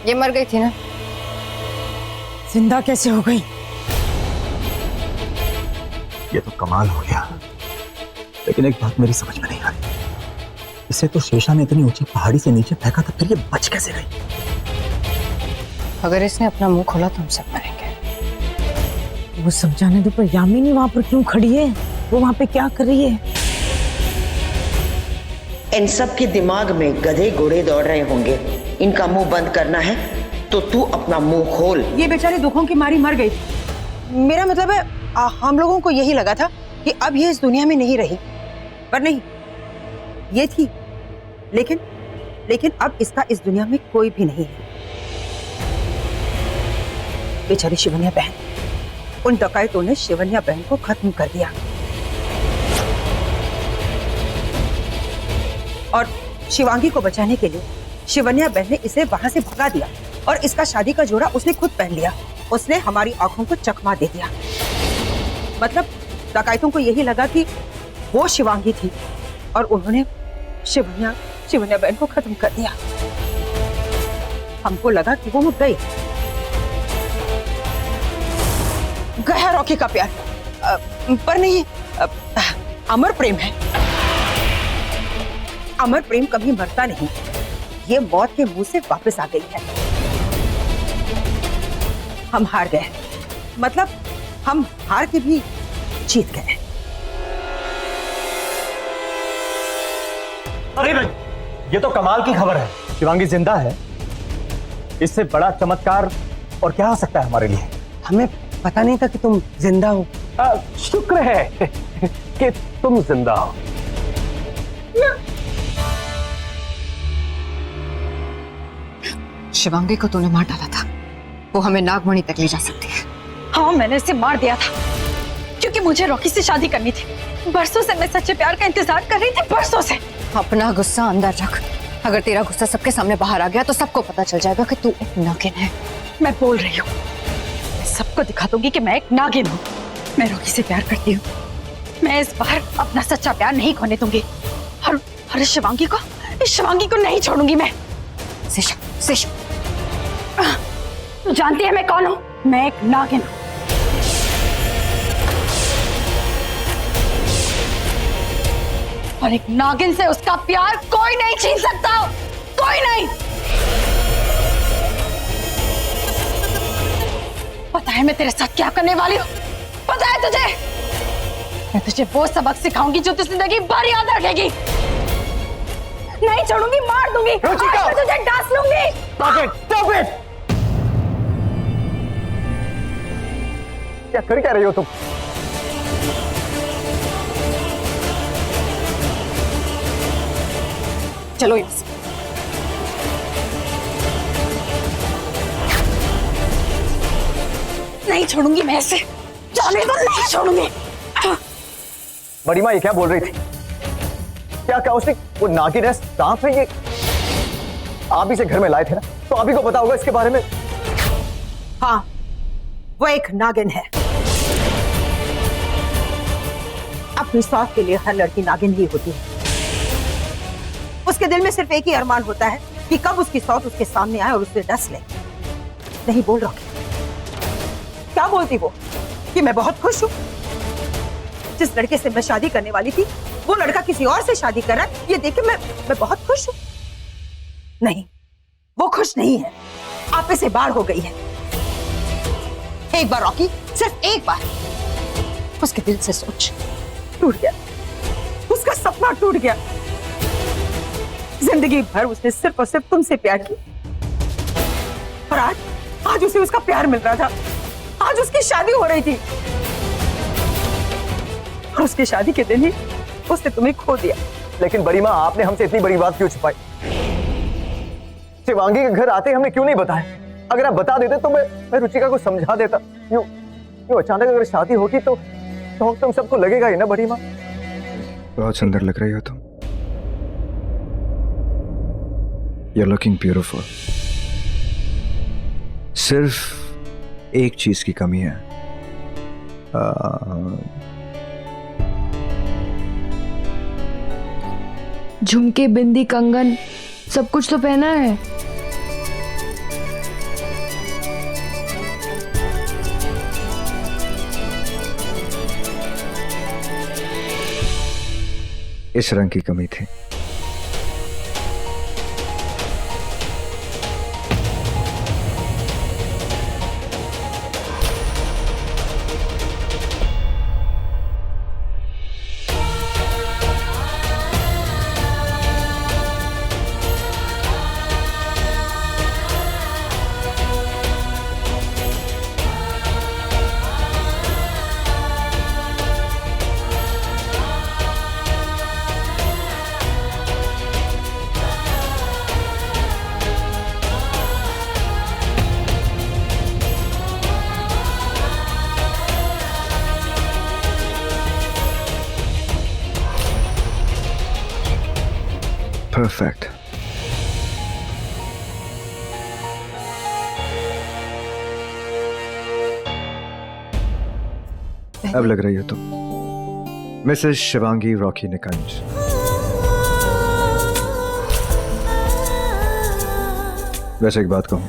ये मर गई थी ना? जिंदा कैसे हो गई? ये तो कमाल हो गया। लेकिन एक बात मेरी समझ में नहीं आ रही, इसे तो शेषा ने इतनी ऊंची पहाड़ी से नीचे फेंका था, फिर ये बच कैसे गई? अगर इसने अपना मुंह खोला तो हम सब मरेंगे। वो समझाने दो, पर यामिनी वहां पर क्यों खड़ी है? वो वहां पे क्या कर रही है? इन सब के दिमाग में गधे घोड़े दौड़ रहे होंगे। इनका मुंह बंद करना है तो तू अपना मुंह खोल। ये बेचारी दुखों की मारी मर गई। मेरा मतलब है हम लोगों को यही लगा था कि अब ये इस दुनिया में नहीं रही, पर नहीं, ये थी। लेकिन अब इसका इस दुनिया में कोई भी नहीं है। बेचारी शिवन्या बहन, उन डकैतों ने शिवन्या बहन को खत्म कर दिया और शिवांगी को बचाने के लिए शिवन्या बहन ने इसे वहां से भगा दिया और इसका शादी का जोड़ा उसने खुद पहन लिया। उसने हमारी आंखों को चकमा दे दिया। मतलब डकैतों को यही लगा कि वो शिवांगी थी और उन्होंने शिवन्या बहन को खत्म कर दिया। हमको लगा कि वो गई। गया रॉकी का प्यार, पर नहीं, अमर प्रेम है। अमर प्रेम कभी मरता नहीं। ये मौत के मुंह से वापस आ गई है। हम हार गए, मतलब हम हार के भी जीत गए। अरे भाई, ये तो कमाल की खबर है। शिवांगी जिंदा है। इससे बड़ा चमत्कार और क्या हो सकता है हमारे लिए? हमें पता नहीं था कि तुम जिंदा हो। शुक्र है कि तुम जिंदा हो। शिवांगी को तूने मार डाला था, वो हमें नागमणि तक ले जा सकती है। हाँ, मैंने इसे मार दिया था क्योंकि मुझे रॉकी से शादी करनी थी। बरसों से मैं सच्चे प्यार का इंतजार कर रही थी, बरसों से। अपना गुस्सा अंदर रख। अगर तेरा गुस्सा सबके सामने बाहर आ गया तो सबको पता चल जाएगा कि तू एक नागिन है। मैं बोल रही हूँ, मैं सबको दिखा दूंगी कि मैं एक नागिन हूँ। मैं रॉकी से प्यार करती हूँ। मैं इस बार अपना सच्चा प्यार नहीं खोने दूंगी और इस शिवांगी को नहीं छोड़ूंगी मैं। शिशा, तू जानती है मैं कौन हूँ? मैं एक नागिन हूँ। और एक नागिन से उसका प्यार कोई नहीं छीन सकता, कोई नहीं। पता है मैं तेरे साथ क्या करने वाली हूँ? पता है तुझे? मैं तुझे वो सबक सिखाऊंगी जो तू जिंदगी भर याद रखेगी। नहीं छोड़ूंगी, मार दूंगी, मैं तुझे डांस लूंगी। Stop it! क्या कर क्या रही हो तुम? चलो यहाँ से। नहीं छोड़ूंगी मैं इसे, जाने दो, नहीं छोड़ूंगी। बड़ी माँ ये क्या बोल रही थी? क्या उसने? वो नागिन है, सांप है ये? आप इसे घर में लाए थे ना, तो आप ही को पता होगा इसके बारे में। हाँ, वो एक नागिन है। अपनी स्वार्थ के लिए हर लड़की नागिन ही होती है। उसके दिल में सिर्फ एक ही अरमान होता है कि कब उसकी सौत उसके सामने आए और उसे डस ले। नहीं बोल रॉकी, क्या बोलती वो कि मैं बहुत खुश हूं? जिस लड़के से मैं शादी करने वाली थी वो लड़का किसी और से शादी कर रहा है, ये देख के मैं बहुत खुश हूं। नहीं, वो खुश नहीं है। आपे से बाढ़ हो गई है। एक बार रॉकी, सिर्फ एक बार उसके दिल से सोच। टूट गया, उसका सपना टूट गया। जिंदगी भर उसने सिर्फ और सिर्फ तुमसे प्यार की और आज उसे उसका प्यार मिल रहा था। आज उसकी शादी हो रही थी और उसकी शादी के दिन ही उसने तुम्हें खो दिया। लेकिन बड़ी माँ, आपने हमसे इतनी बड़ी बात क्यों छुपाई? शिवांगी के घर आते हमने क्यों नहीं बताया? अगर आप बता देते तो मैं रुचिका को समझा देता। यूं अचानक अगर शादी होती तो तुम सबको लगेगा ही ना बड़ी माँ। बहुत सुंदर लग रही हो तुम। You're looking beautiful. सिर्फ एक चीज की कमी है। झुमके, बिंदी, कंगन सब कुछ तो पहना है। इस रंग की कमी थी। Perfect. अब लग रही हो तुम मिसेस शिवांगी रॉकी निकंज। वैसे एक बात कहूं,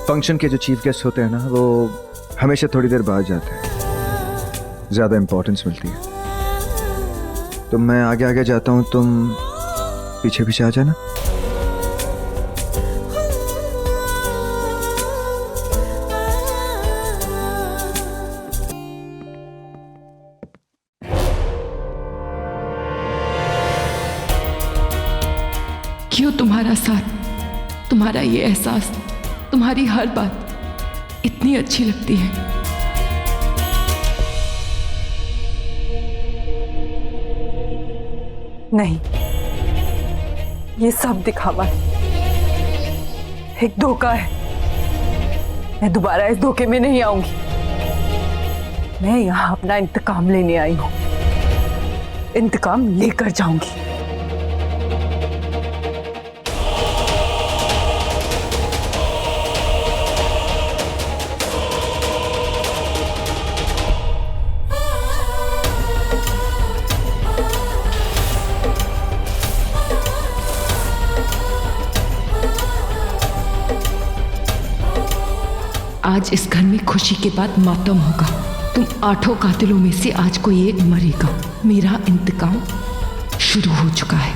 फंक्शन के जो चीफ गेस्ट होते हैं ना, वो हमेशा थोड़ी देर बाद जाते हैं, ज्यादा इंपॉर्टेंस मिलती है। तो मैं आगे आगे जाता हूं, तुम पीछे पीछे आ जाना। क्यों तुम्हारा साथ, तुम्हारा ये एहसास, तुम्हारी हर बात इतनी अच्छी लगती है? नहीं, ये सब दिखावा है, एक धोखा है। मैं दोबारा इस धोखे में नहीं आऊंगी। मैं यहाँ अपना इंतकाम लेने आई हूँ, इंतकाम लेकर जाऊंगी। आज इस घर में खुशी के बाद मातम होगा। तुम 8 कातिलों में से आज कोई एक मरेगा। मेरा इंतकाम शुरू हो चुका है।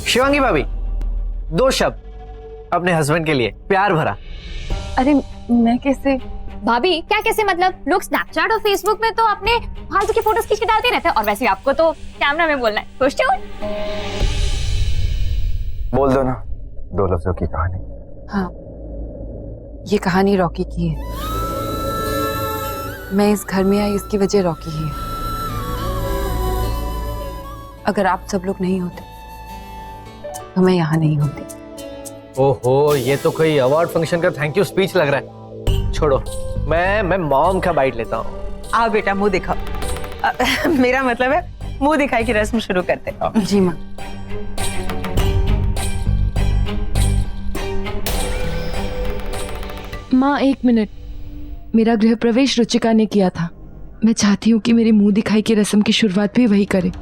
शिवांगी भाभी, 2 शब्द अपने हस्बैंड के लिए, प्यार भरा। अरे मैं कैसे? भाभी क्या कैसे? मतलब लोग स्नैपचैट और फेसबुक में तो अपने फालतू की फोटोज खींच के डालते रहते हैं, और वैसे आपको तो कैमरा में बोलना है। खुश हो? बोल दो ना 2 लफ्जों की कहानी। हाँ, ये कहानी रॉकी की है। मैं इस घर में आई इसकी वजह रॉकी ही है। अगर आप सब लोग नहीं होते तो मैं यहाँ नहीं होती। ओहो, ये तो कोई अवार्ड फंक्शन का थैंक यू स्पीच लग रहा है। छोड़ो, मैं मॉम का बाइट लेता हूँ। आओ बेटा, मुंह दिखाओ। मेरा मतलब है मुंह दिखाई की रस्म शुरू करते हैं। जी माँ। माँ 1 मिनट, मेरा गृह प्रवेश रुचिका ने किया था। मैं चाहती हूँ कि मेरी मुंह दिखाई की रस्म की शुरुआत भी वही करे।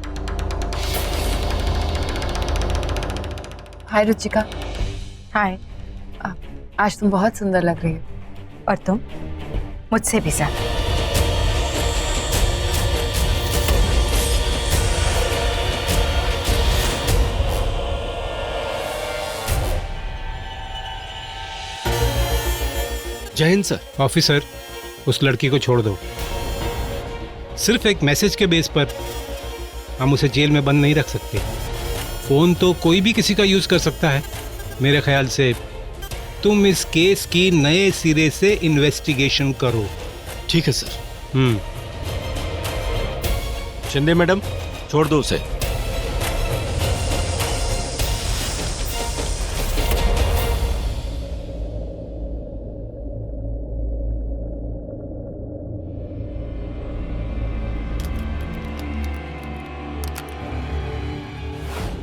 हाय रुचिका। हाय। आज तुम बहुत सुंदर लग रही हो। और तुम मुझसे भी ज्यादा। जय हिंद सर। ऑफिसर, उस लड़की को छोड़ दो। सिर्फ एक मैसेज के बेस पर हम उसे जेल में बंद नहीं रख सकते। फोन तो कोई भी किसी का यूज कर सकता है। मेरे ख्याल से तुम इस केस की नए सिरे से इन्वेस्टिगेशन करो। ठीक है सर। शिंदे मैडम, छोड़ दो उसे।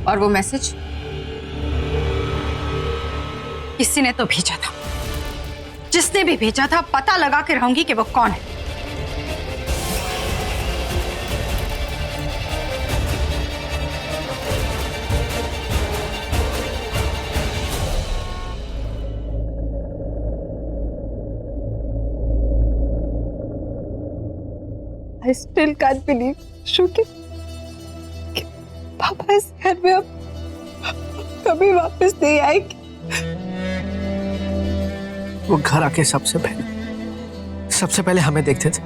और वो मैसेज किसी ने तो भेजा था। जिसने भी भेजा था पता लगा के रहूंगी कि वो कौन है। I still can't believe, Shruti, कि पापा इस घर में अब कभी वापस नहीं आएंगे। वो घर आके सबसे पहले हमें देखते थे,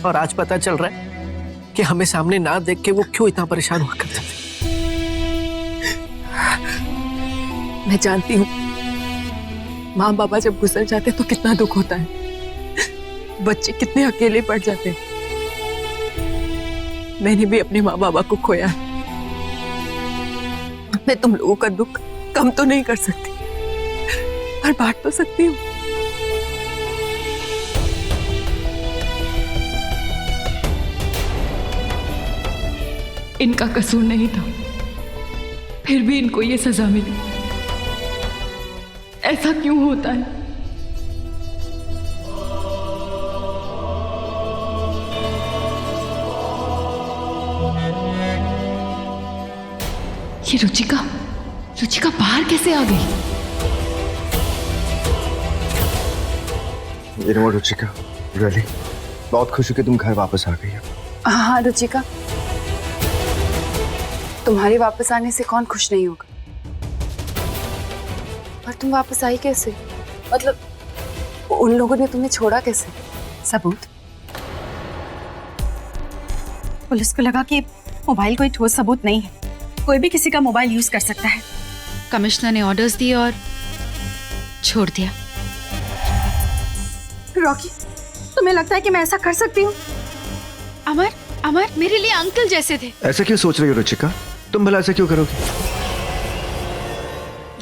और आज पता चल रहा है कि हमें सामने ना देख के वो क्यों इतना परेशान हुआ करते थे। मैं जानती हूँ माँ बाबा जब गुजर जाते तो कितना दुख होता है, बच्चे कितने अकेले पड़ जाते हैं। मैंने भी अपने माँ बाबा को खोया है। मैं तुम लोगों का दुख कम तो नहीं कर सकती, पर बांट तो सकती हूँ। इनका कसूर नहीं था, फिर भी इनको ये सजा मिली। ऐसा क्यों होता है? ये रुचिका बाहर कैसे आ गई? You know what, Ruchika, really, बहुत खुश हूं कि तुम घर वापस आ गई हो। हाँ रुचिका, तुम्हारे वापस आने से कौन खुश नहीं होगा, पर तुम वापस आई कैसे? मतलब उन लोगों ने तुम्हें छोड़ा कैसे? सबूत? पुलिस को लगा कि मोबाइल कोई ठोस सबूत नहीं है, कोई भी किसी का मोबाइल यूज कर सकता है। कमिश्नर ने ऑर्डर्स दिए और छोड़ दिया। रॉकी, तुम्हें लगता है कि मैं ऐसा कर सकती हूँ? अमर मेरे लिए अंकल जैसे थे। ऐसा क्यों सोच रही हो रुचिका? तुम भला ऐसा क्यों करोगे?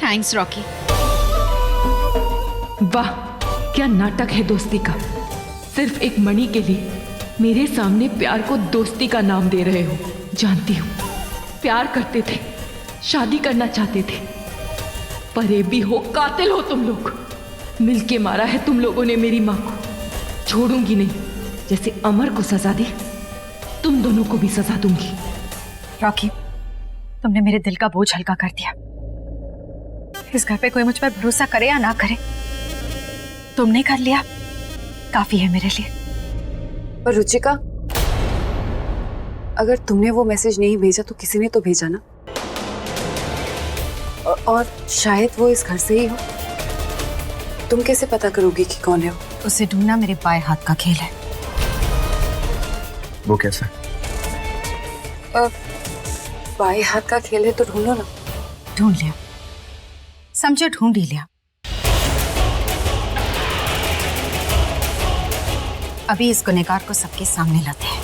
Thanks Rocky. वाह, क्या नाटक है दोस्ती का। सिर्फ एक मणि के लिए मेरे सामने प्यार को दोस्ती का नाम दे रहे हो। जानती हूँ प्यार करते थे, शादी करना चाहते थे, पर ये भी हो कातिल हो तुम लोग। मिलके मारा है तुम लोगों ने मेरी माँ को। छोड़ूंगी नहीं, जैसे अमर को सजा दी तुम दोनों को भी सजा दूंगी। रॉकी, तुमने मेरे दिल का बोझ हल्का कर दिया। इस घर पे कोई मुझ पर भरोसा करे या ना करे, तुमने कर लिया, काफी है मेरे लिए। पर रुचिका, अगर तुमने वो मैसेज नहीं भेजा तो किसी ने तो भेजा ना, और शायद वो इस घर से ही हो। तुम कैसे पता करोगी कि कौन है वो? उसे ढूंढना मेरे बाएं हाथ का खेल है। वो कैसा? बाएं हाथ का खेल है तो ढूंढो ना। ढूंढ लिया, समझो ढूंढ ही लिया। अभी इस गुनहगार को सबके सामने लाते हैं।